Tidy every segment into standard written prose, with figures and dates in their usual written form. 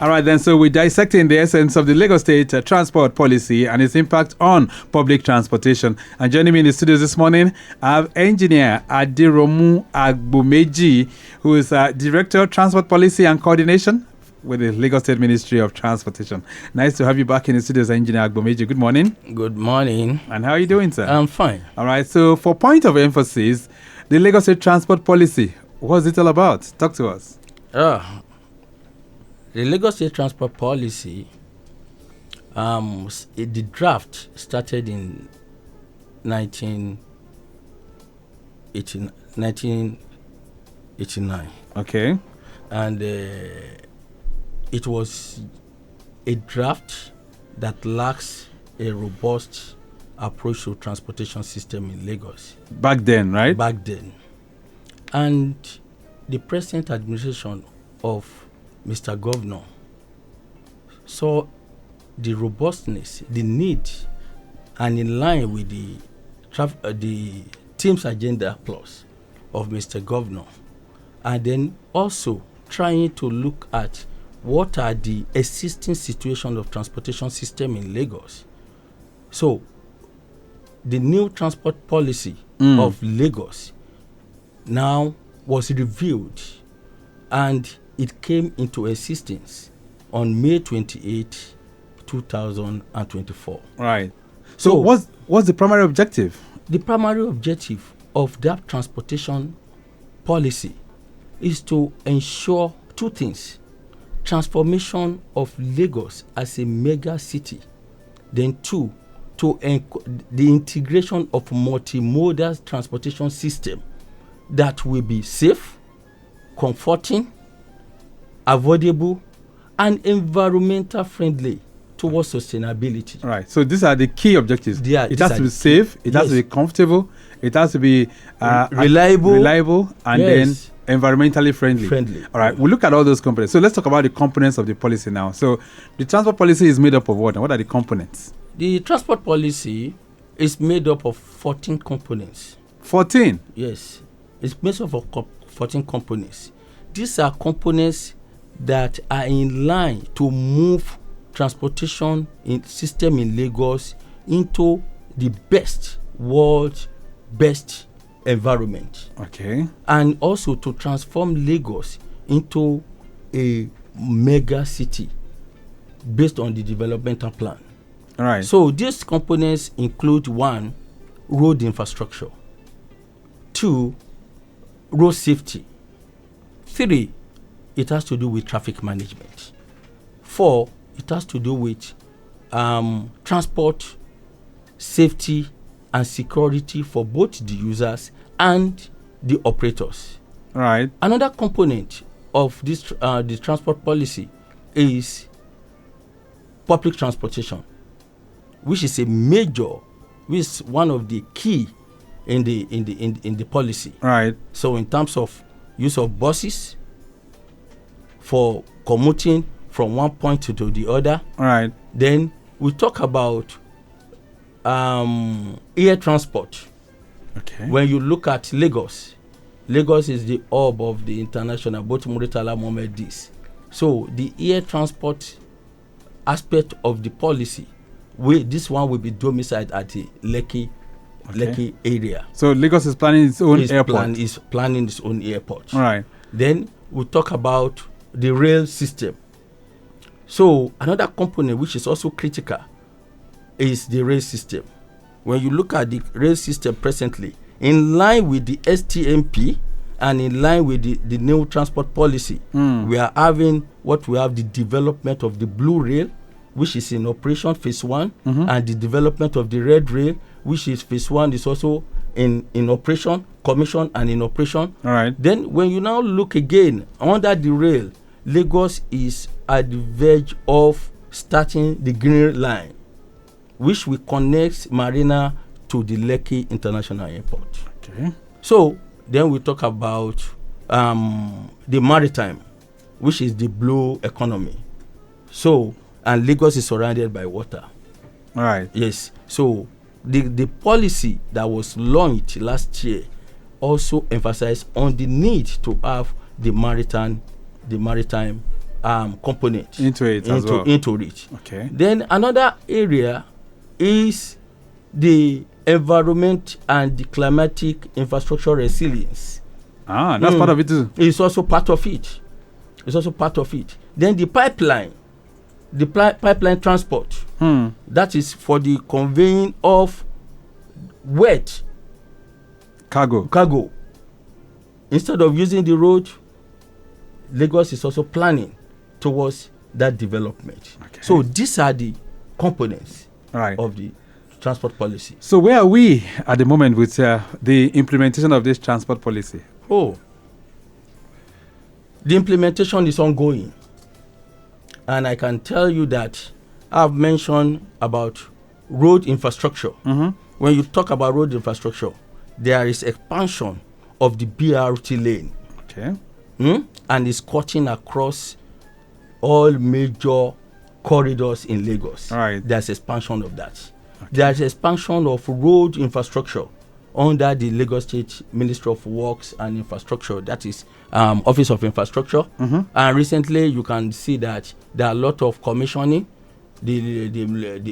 All right, then. So we're dissecting the essence of the Lagos State transport policy and its impact on public transportation. And joining me in the studios this morning, I have engineer Aderounmu Agbomeji, who is Director of Transport Policy and Coordination with the Lagos State Ministry of Transportation. Nice to have you back in the studios, Engineer Agbomeji. Good morning. Good morning. And how are you doing, sir? I'm fine. All right. So for point of emphasis, the Lagos State transport policy, what's it all about? Talk to us. The Lagos State transport policy, the draft started in 1989. Okay. And it was a draft that lacks a robust approach to transportation system in Lagos. Back then, right? Back then. And the present administration of Mr. Governor saw the robustness, the need, and in line with the team's agenda plus of Mr. Governor, and then also trying to look at what are the existing situation of transportation system in Lagos. So the new transport policy of Lagos now was reviewed, and it came into existence on May 28, 2024. Right. So what's the primary objective? The primary objective of that transportation policy is to ensure two things: transformation of Lagos as a mega city, then two, the integration of multimodal transportation system that will be safe, comforting, avoidable, and environmental friendly towards sustainability. Right. So these are the key objectives. It has to be safe, it has to be comfortable, it has to be reliable, and then environmentally friendly. All right. We'll look at all those components. So let's talk about the components of the policy now. So the transport policy is made up of what, and what are the components? The transport policy is made up of 14 components. 14? Yes. It's made up of 14 components. These are components that are in line to move transportation system in Lagos into the world's best environment. Okay. And also to transform Lagos into a mega city based on the developmental plan. All right. So these components include: 1, road infrastructure; 2, road safety; 3, it has to do with traffic management; 4, it has to do with transport safety and security for both the users and the operators. Right. Another component of this the transport policy is public transportation, which is one of the key in the policy. Right. So in terms of use of buses for commuting from one point to the other. Right. Then we talk about air transport. Okay. When you look at Lagos is the hub of the international, both Muritala Mohammed this. So the air transport aspect of the policy, this one will be domiciled at the Lekki area. So Lagos is planning its own airport. Is planning its own airport. Right. Then we talk about the rail system. So another component which is also critical is the rail system. When you look at the rail system presently, in line with the STMP and in line with the new transport policy, we are having the development of the blue rail, which is in operation phase 1, and the development of the red rail, which is phase 1, is also in operation, commission, and in operation. All right. Then when you now look again under the rail, Lagos is at the verge of starting the Green Line, which will connect Marina to the Lekki International Airport. Okay. So then we talk about the maritime, which is the blue economy. So, and Lagos is surrounded by water. All right. Yes. So the policy that was launched last year also emphasized on the need to have the maritime component into it as well. Into it. Okay. Then another area is the environment and the climatic infrastructure resilience. That's part of it too. It's also part of it. Then the pipeline transport. That is for the conveying of wet cargo. Instead of using the road, Lagos is also planning towards that development. Okay. So these are the components Right. of the transport policy. So where are we at the moment with the implementation of this transport policy? The implementation is ongoing. And I can tell you that I've mentioned about road infrastructure. When you talk about road infrastructure, there is expansion of the BRT lane. Okay. And it's cutting across all major corridors in Lagos. Right. There's expansion of that. Okay. There's expansion of road infrastructure under the Lagos State Ministry of Works and Infrastructure. That is Office of Infrastructure. And recently you can see that there are a lot of commissioning. The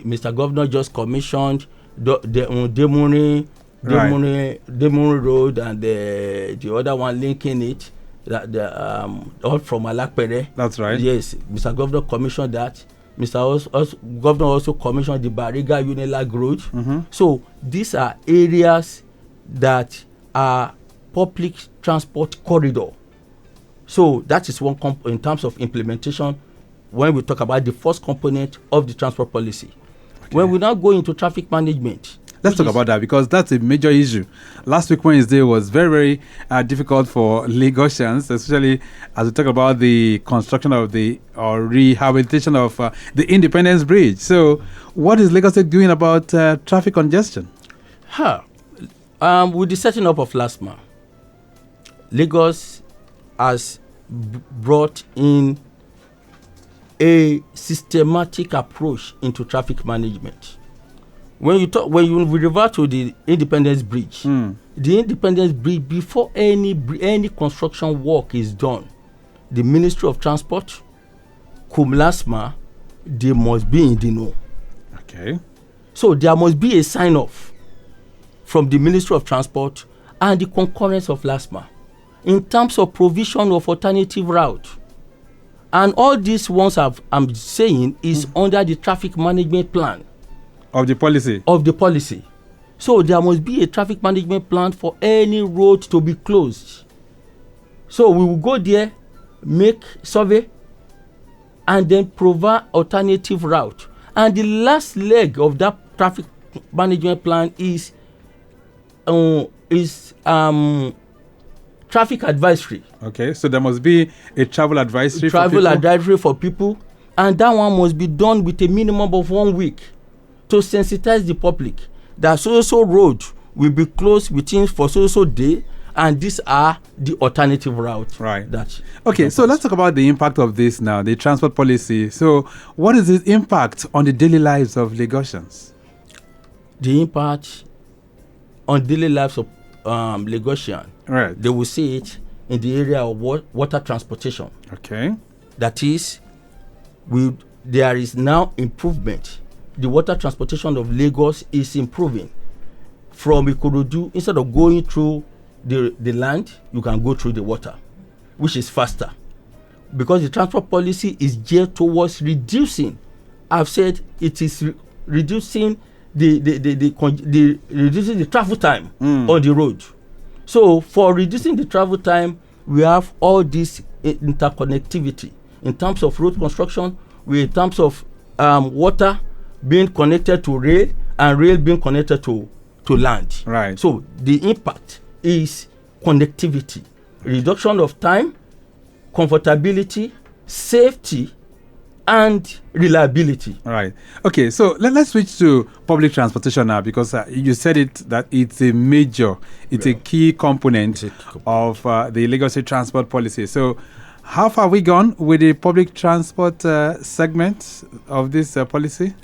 Mr. Governor just commissioned the Demuri Road and the other one linking it, all from Alakpere. That's right. Yes, Mr. Governor commissioned that. Governor also commissioned the Bariga Unilag Road. So these are areas that are public transport corridor. So that is one in terms of implementation when we talk about the first component of the transport policy. Okay. When we now go into traffic management, let's talk about that, because that's a major issue. Last week Wednesday was very, very difficult for Lagosians, especially as we talk about the construction of or rehabilitation of the Independence Bridge. So what is Lagos State doing about traffic congestion? With the setting up of LASMA, Lagos has brought in a systematic approach into traffic management. When you revert to the Independence Bridge, the Independence Bridge, before any construction work is done, the Ministry of Transport, LASMA, they must be in the know. Okay. So there must be a sign-off from the Ministry of Transport and the concurrence of LASMA in terms of provision of alternative route. And all these ones I'm saying is under the traffic management plan. Of the policy. So there must be a traffic management plan for any road to be closed. So we will go there, make survey, and then provide alternative route. And the last leg of that traffic management plan is traffic advisory. Okay, so there must be a travel advisory for people, and that one must be done with a minimum of 1 week to sensitize the public that so road will be closed for so day, and these are the alternative routes. Right. Okay, so let's talk about the impact of this now, the transport policy. So what is its impact on the daily lives of Lagosians? The impact on daily lives of Lagosians, right, they will see it in the area of water transportation. Okay. That is, there is now improvement. The water transportation of Lagos is improving. From Ikorodu, instead of going through the land, you can go through the water, which is faster. Because the transport policy is geared towards reducing. I've said it is reducing reducing the travel time on the road. So for reducing the travel time, we have all this interconnectivity in terms of road construction, in terms of water being connected to rail, and rail being connected to land. Right. So the impact is connectivity, reduction of time, comfortability, safety, and reliability. Right. Okay, so let's switch to public transportation now, because you said that it's a key component of the Lagos State transport policy. So how far have we gone with the public transport segment of this policy?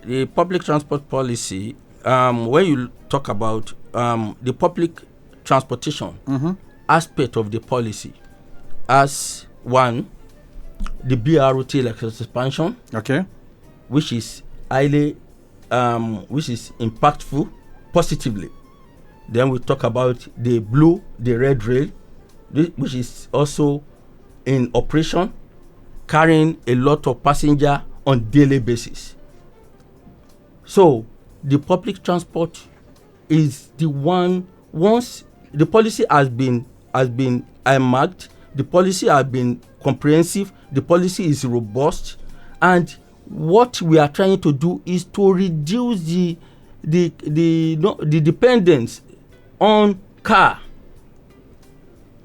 The public transport policy, when you talk about the public transportation aspect of the policy, as one, the BRT expansion, Okay. which is highly, which is impactful positively. Then we talk about the red rail, which is also in operation, carrying a lot of passenger on daily basis. So the public transport is the one. Once the policy has been marked, the policy has been comprehensive, the policy is robust, and what we are trying to do is to reduce the dependence on car.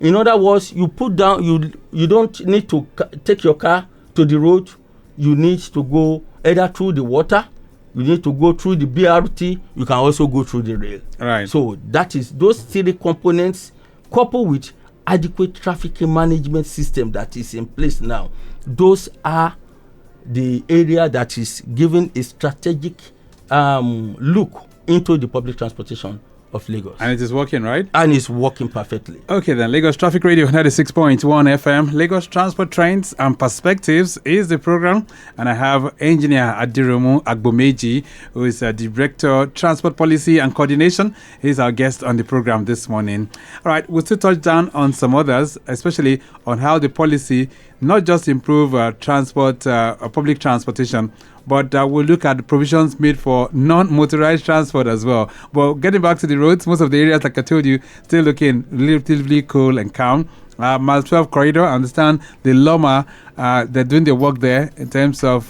In other words, you put down, you don't need to take your car to the road. You need to go either through the water, you need to go through the BRT, you can also go through the rail. Right. So that is those three components, coupled with adequate traffic management system that is in place now. Those are the area that is giving a strategic look into the public transportation of Lagos. And it is working, right? And it's working perfectly. Okay, then Lagos Traffic Radio 96.1 FM, Lagos Transport Trends and Perspectives is the program. And I have engineer Aderounmu Agbomeji, who is a Director, Transport Policy and Coordination. He's our guest on the program this morning. All right, we'll still touch down on some others, especially on how the policy not just improve public transportation, but we'll look at the provisions made for non-motorized transport as well. But getting back to the roads, most of the areas, like I told you, still looking relatively cool and calm. Mile 12 corridor, I understand the LOMA, they're doing their work there in terms of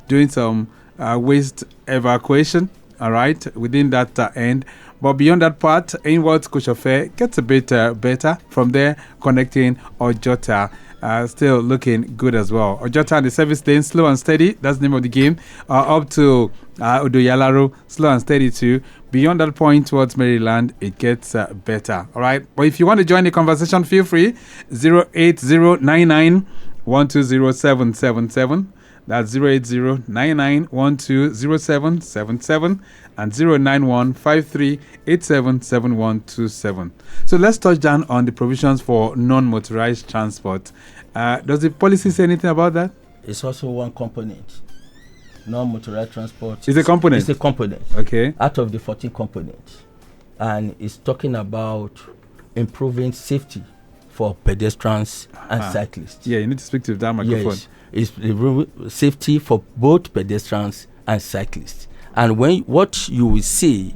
doing some waste evacuation, all right, within that end. But beyond that part, inwards Koshofe gets a bit better. From there, connecting Ojota. Still looking good as well. Ojota and the service lane, slow and steady. That's the name of the game. Up to Odoyalaro, slow and steady too. Beyond that point towards Maryland, it gets better. All right. But if you want to join the conversation, feel free. 08099 120777. That's 08099120777 and 09153877127. So let's touch down on the provisions for non-motorized transport. Does the policy say anything about that? It's also one component. Non-motorized transport. It's a component? It's a component. Okay. Out of the 14 components. And it's talking about improving safety for pedestrians and cyclists. Yeah, you need to speak to that microphone. Yes. It's safety for both pedestrians and cyclists. And what you will see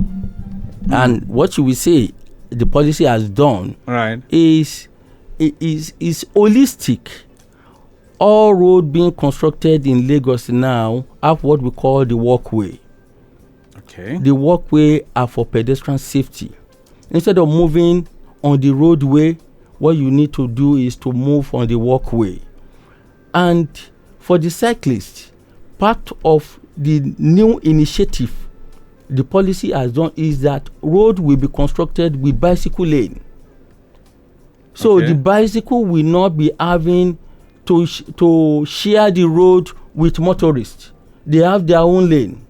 the policy has done, right, is holistic. All roads being constructed in Lagos now have what we call the walkway. Okay. The walkway are for pedestrian safety. Instead of moving on the roadway, what you need to do is to move on the walkway. And for the cyclists, part of the new initiative the policy has done is that road will be constructed with bicycle lane. So the bicycle will not be having to share the road with motorists. They have their own lane.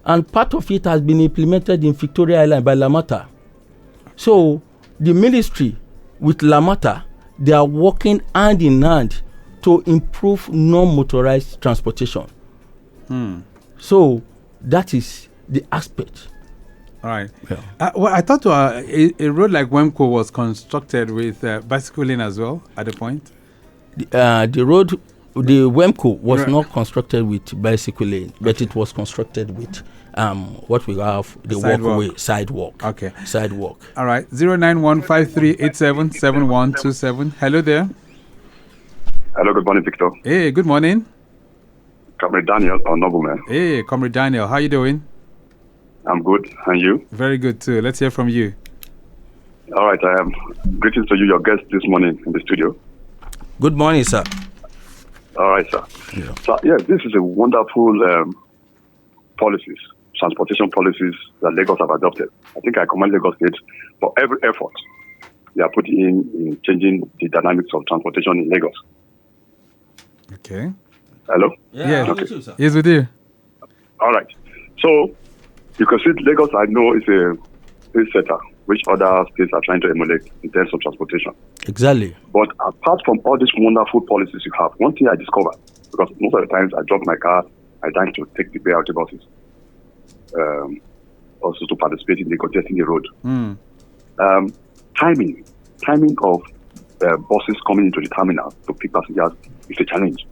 And part of it has been implemented in Victoria Island by Lamata. So the ministry with Lamata, they are working hand in hand to improve non-motorized transportation. So that is the aspect. All right. Yeah. Well, I thought a road like Wemco was constructed with bicycle lane as well at the point. The Wemco was not constructed with bicycle lane, but it was constructed with what we have, the sidewalk. Okay. Sidewalk. All right. 09153877127. Hello there. Hello, good morning, Victor. Hey, good morning. Comrade Daniel, or Nobleman. Hey, Comrade Daniel, how you doing? I'm good, and you? Very good too. Let's hear from you. All right, I am. Greetings to you, your guest this morning in the studio. Good morning, sir. All right, sir. Yeah. So, yes, this is a wonderful policies, transportation policies that Lagos have adopted. I think I commend Lagos State for every effort they are putting in changing the dynamics of transportation in Lagos. Okay. Hello? Yeah, yes. okay. You, sir. Yes, we do. All right. So, you can see Lagos, I know, is a pace setter which other states are trying to emulate in terms of transportation. Exactly. But apart from all these wonderful policies you have, one thing I discovered, because most of the times I drop my car, I tend to take the BRT buses, also to participate in the congesting the road. Timing of buses coming into the terminal to pick passengers is a challenge.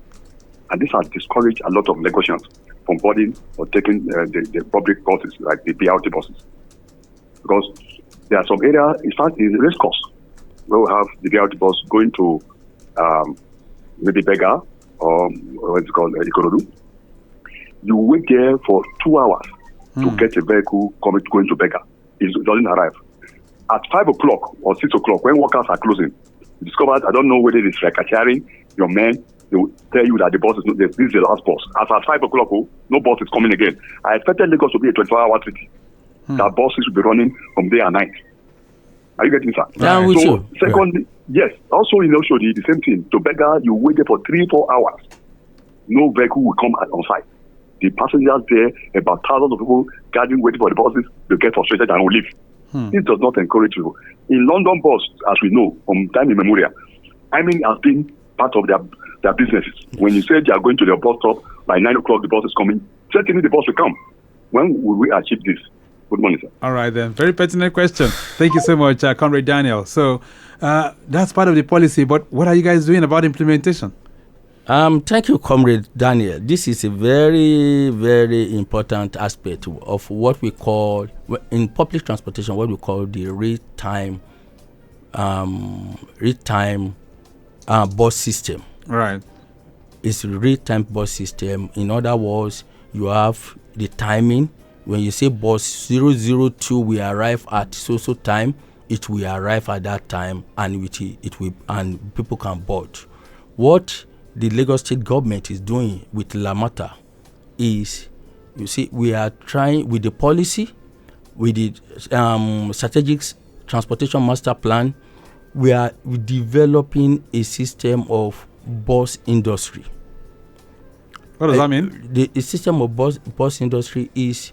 And this has discouraged a lot of Lagosians from boarding or taking the public buses, like the BRT buses. Because there are some areas, in fact, in the race course, where we have the BRT bus going to maybe Bega or what's it called, Ikorodu. You wait there for 2 hours to get a vehicle going to Bega. It doesn't arrive. At 5 o'clock or 6 o'clock, when workers are closing, you discovered, I don't know whether it's like your men, they will tell you that the bus this is the last bus. As at 5 o'clock, no bus is coming again. I expected Lagos to be a 24-hour city. That buses will be running from day and night. Are you getting that? Yeah, so, secondly, yes, also in Oshodi, the same thing. To Bega, you wait there for 3-4 hours. No vehicle will come on site. The passengers there, about thousands of people gathering, waiting for the buses, they get frustrated and will leave. This does not encourage you. In London bus, as we know, from time immemorial, timing has been part of their businesses. When you say they are going to their bus stop, by 9 o'clock the bus is coming, certainly the bus will come. When will we achieve this? Good morning, sir. All right, then. Very pertinent question. Thank you so much, Comrade Daniel. So that's part of the policy, but what are you guys doing about implementation? Thank you, Comrade Daniel. This is a very, very important aspect of what we call, in public transportation, what we call the real-time bus system. Right. It's a real-time bus system. In other words, you have the timing. When you say bus 002 will arrive at so time, it will arrive at that time, and it will, and people can board. What the Lagos State government is doing with Lamata is, you see, we are trying with the policy, with the strategic transportation master plan, we are developing a system of bus industry. What does that mean? The system of bus industry is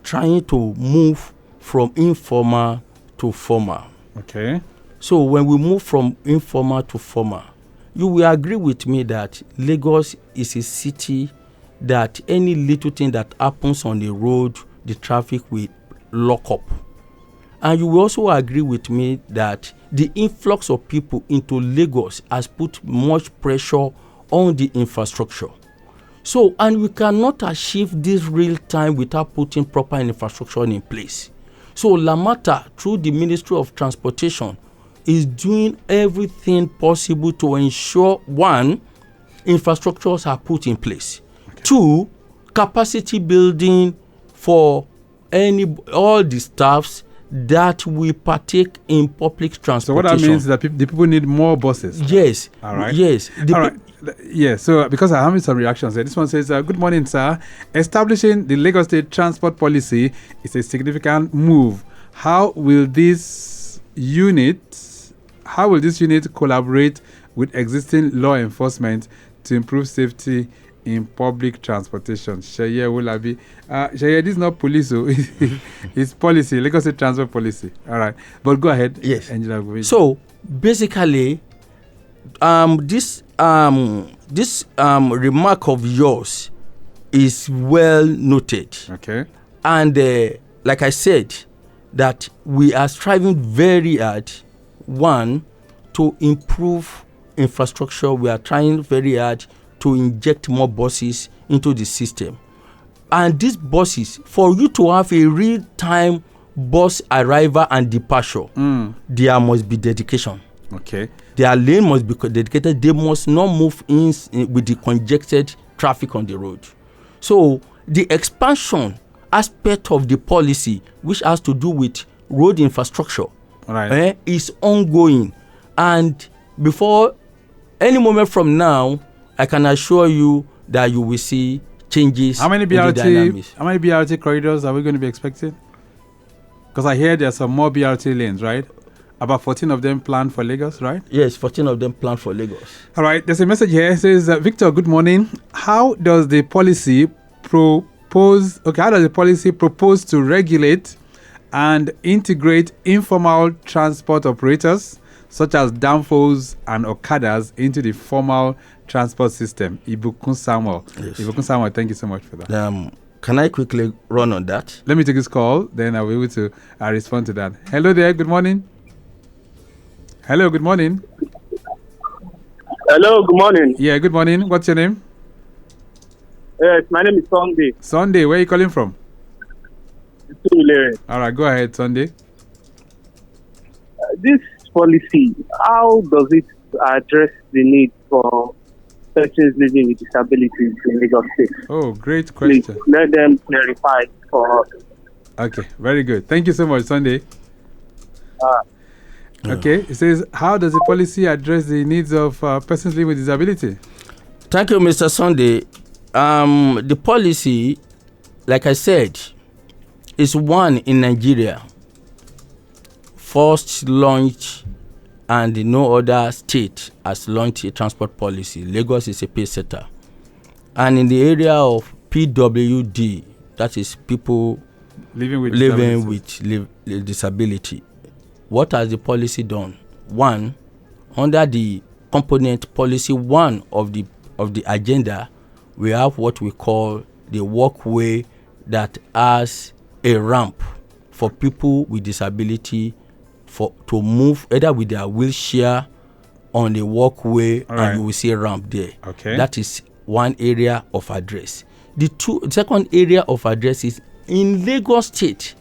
trying to move from informal to formal. Okay. So when we move from informal to formal, you will agree with me that Lagos is a city that any little thing that happens on the road, the traffic will lock up. And you will also agree with me that the influx of people into Lagos has put much pressure on the infrastructure. So, and we cannot achieve this real time without putting proper infrastructure in place. So Lamata, through the Ministry of Transportation, is doing everything possible to ensure, one, infrastructures are put in place. Okay. Two, capacity building for all the staffs that will partake in public transportation. So what that means is that the people need more buses. Yes. All right. Yes. All right. Yeah, so because I'm having some reactions here. This one says, good morning, sir. Establishing the Lagos State transport policy is a significant move. How will this unit collaborate with existing law enforcement to improve safety in public transportation? Sheye Wulabi. Sheye, this is not police, it's policy, Lagos State transport policy. All right, but go ahead. Yes. Engineer Agbomeji. So basically, this remark of yours is well noted. Okay. And like I said, that we are striving very hard, one, to improve infrastructure. We are trying very hard to inject more buses into the system. And these buses, for you to have a real-time bus arrival and departure, there must be dedication. Okay. Their lane must be dedicated. They must not move in with the congested traffic on the road. So the expansion aspect of the policy, which has to do with road infrastructure, right, is ongoing. And before any moment from now, I can assure you that you will see changes. How many BRT corridors are we going to be expecting? Because I hear there are some more BRT lanes, right? About 14 of them planned for Lagos, right? Yes, 14 of them planned for Lagos. All right, there's a message here. It says, Victor, good morning. How does the policy propose to regulate and integrate informal transport operators such as danfos and okadas into the formal transport system. Ibukun Samuel. Yes. Ibukun Samuel, thank you so much for that. Can I quickly run on that? Let me take this call, then I'll be able to respond to that. Hello there, good morning. Hello, good morning. Hello, good morning. Yeah, good morning. What's your name? Yes, my name is Sunday. Sunday, where are you calling from? Tulere. All right, go ahead, Sunday. This policy, how does it address the need for persons living with disabilities in Lagos State? Oh, great Please question. let them clarify for us. Okay, very good. Thank you so much, Sunday. Okay, it says, how does the policy address the needs of persons living with disability? Thank you, Mr. Sunday. The policy, like I said, is one in Nigeria. First launched, and no other state has launched a transport policy. Lagos is a pace setter. And in the area of PWD, that is people Living with disability, what has the policy done? One, under the component policy one of the agenda, we have what we call the walkway that has a ramp for people with disability to move either with their wheelchair on the walkway, and you will see a ramp there. Okay. That is one area of address. The second area of address is in Lagos State.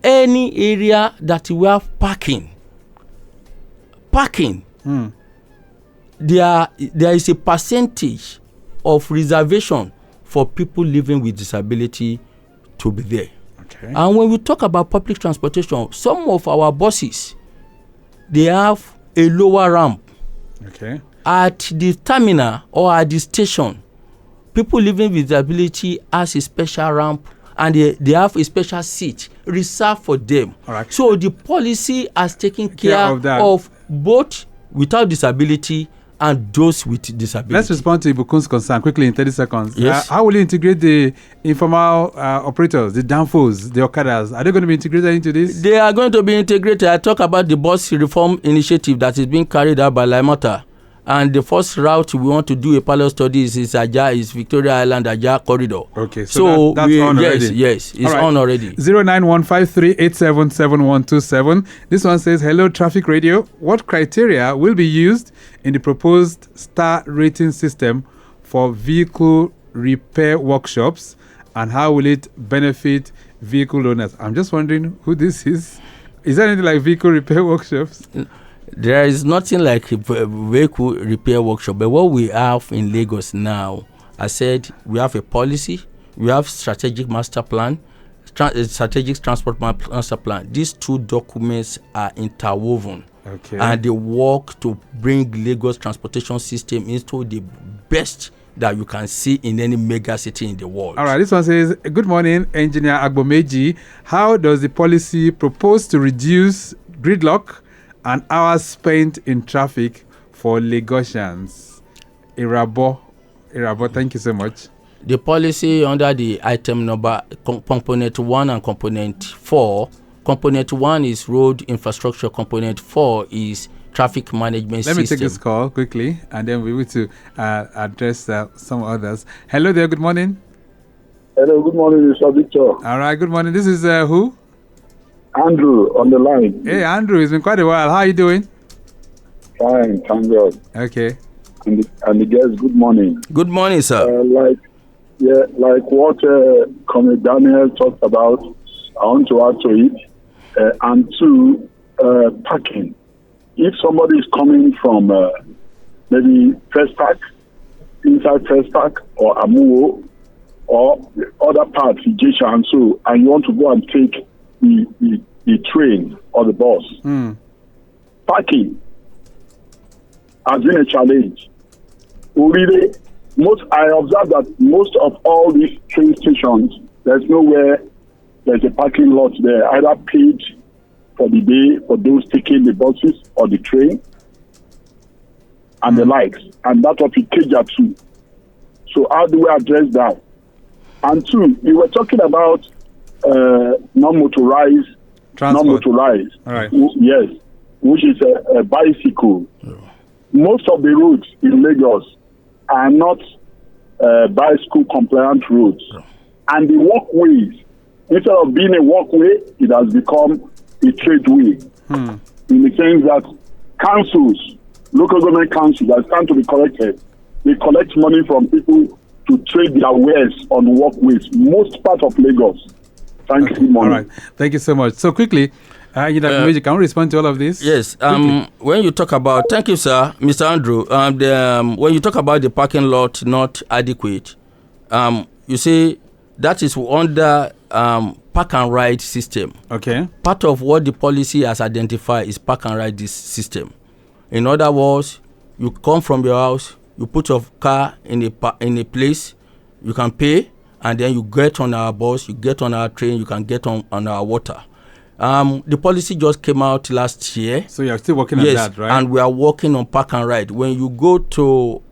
Any area that we have parking, there is a percentage of reservation for people living with disability to be there. Okay. And when we talk about public transportation, some of our buses, they have a lower ramp. Okay. At the terminal or at the station, people living with disability has a special ramp, and they have a special seat reserved for them. All right. So the policy has taken care of both without disability and those with disability. Let's respond to Ibukun's concern quickly in 30 seconds. Yes. How will you integrate the informal operators, the danfos, the okadas? Are they going to be integrated into this? They are going to be integrated. I talk about the bus reform initiative that is being carried out by Laimota. And the first route we want to do a pilot study is Victoria Island Ajah corridor. Okay, so that's on already. Yes, it's on already. 09153877127. This one says, hello, Traffic Radio. What criteria will be used in the proposed star rating system for vehicle repair workshops, and how will it benefit vehicle owners? I'm just wondering who this is. Is there anything like vehicle repair workshops? There is nothing like a vehicle repair workshop, but what we have in Lagos now, I said we have a policy, we have strategic master plan, strategic transport master plan. These two documents are interwoven, and they work to bring Lagos transportation system into the best that you can see in any mega city in the world. All right, this one says, good morning, Engineer Agbomeji. How does the policy propose to reduce gridlock and hours spent in traffic for Lagosians? Irabo, thank you so much. The policy under the item number component 1 and component 4. Component 1 is road infrastructure. Component 4 is traffic management system. Let me take this call quickly, and then we will to address some others. Hello there, good morning. Hello, good morning, Mr. Victor. All right, good morning. This is who? Andrew on the line. Hey, Andrew, it's been quite a while. How are you doing? Fine, thank God. Okay. And the guests, good morning. Good morning, sir. Like what Comrade Daniel talked about, I want to add to it. And two, parking. If somebody is coming from maybe First Park, inside First Park, or Amuo, or the other parts, Ijesha and so, and you want to go and take the train or the bus, parking has been a challenge. Really, I observe that most of all these train stations, there's nowhere there's a parking lot there, either paid for the day for those taking the buses or the train and the likes, and that's what we cater to. So how do we address that? And two, we were talking about non-motorized not motorized. All right. Yes, which is a bicycle. Most of the roads in Lagos are not bicycle compliant roads. And the walkways, instead of being a walkway, it has become a tradeway. In the sense that councils, local government councils, that stand to be corrected, they collect money from people to trade their wares on walkways. Most part of Lagos. Thank you, all right. Thank you so much. So quickly, can we respond to all of this? Yes. When you talk about, thank you, sir, Mr. Andrew. When you talk about the parking lot not adequate, you see that is under park and ride system. Okay. Part of what the policy has identified is park and ride this system. In other words, you come from your house, you put your car in a place, you can pay, and then you get on our bus, you get on our train, you can get on our water. The policy just came out last year. So you are still working on that, right? And we are working on park and ride. When you go to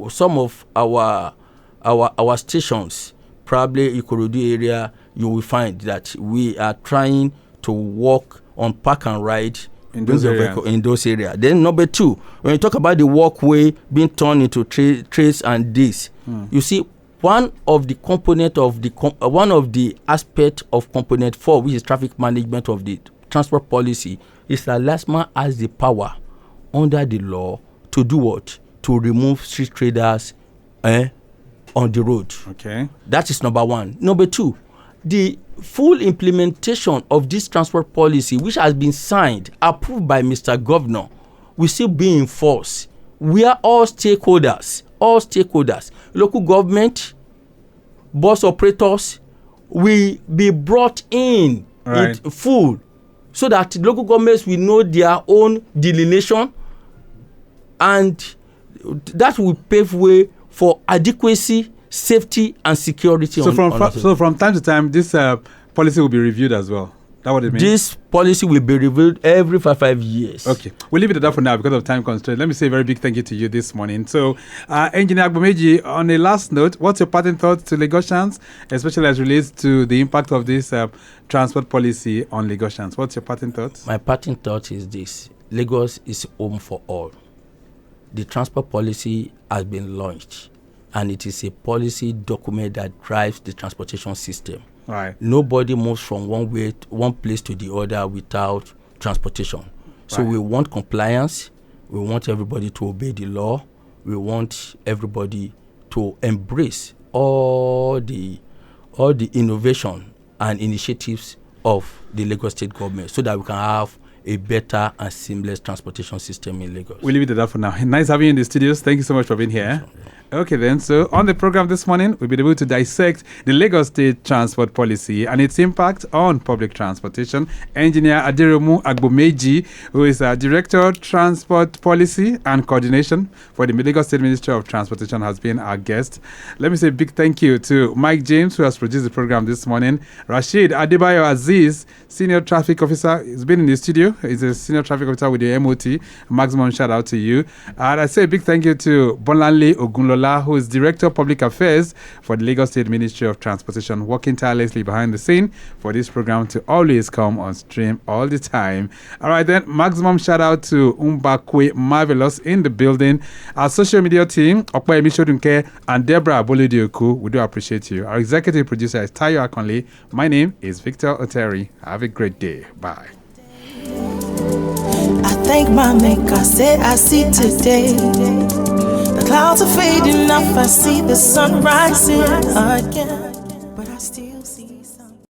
some of our stations, probably Ikorodu area, you will find that we are trying to work on park and ride in those areas. Then number two, when you talk about the walkway being turned into trails and this, you see one of the aspect of component 4, which is traffic management of the transport policy, is that LASTMA has the power under the law to do what? To remove street traders on the road. Okay. That is number one. Number two, the full implementation of this transport policy, which has been signed, approved by Mr. Governor, will still be enforced. We are all stakeholders, local government, bus operators will be brought in full, so that local governments will know their own delineation, and that will pave way for adequacy, safety, and security. So from time to time, this policy will be reviewed as well. That's what it means? This policy will be reviewed every 5 years. Okay. We'll leave it at that for now because of time constraint. Let me say a very big thank you to you this morning. So, Engineer Agbomeji, on a last note, what's your parting thoughts to Lagosians, especially as relates to the impact of this transport policy on Lagosians? What's your parting thoughts? My parting thought is this. Lagos is home for all. The transport policy has been launched, and it is a policy document that drives the transportation system. Right. Nobody moves from one place to the other without transportation. So we want compliance. We want everybody to obey the law. We want everybody to embrace all the innovation and initiatives of the Lagos State government, so that we can have a better and seamless transportation system in Lagos. We'll leave it at that for now. Nice having you in the studios. Thank you so much for being here. Okay then, so on the program this morning, we'll be able to dissect the Lagos State transport policy and its impact on public transportation. Engineer Aderounmu Agbomeji, who is Director Transport Policy and Coordination for the Lagos State Ministry of Transportation, has been our guest. Let me say a big thank you to Mike James, who has produced the program this morning. Rashid Adebayo Aziz, Senior Traffic Officer, he's been in the studio. He's a Senior Traffic Officer with the MOT. Maximum shout out to you. And I say a big thank you to Bonlanle Ogunlola, who is Director of Public Affairs for the Lagos State Ministry of Transportation, working tirelessly behind the scene for this program to always come on stream all the time. All right, then, maximum shout out to Umbakwe Marvelous in the building. Our social media team, Okpayemi Shodunke and Deborah Bolidioku, we do appreciate you. Our executive producer is Tayo Akonle. My name is Victor Oteri. Have a great day. Bye. I thank my maker, say I see today. The clouds are fading off, I see the sun rising again, but I still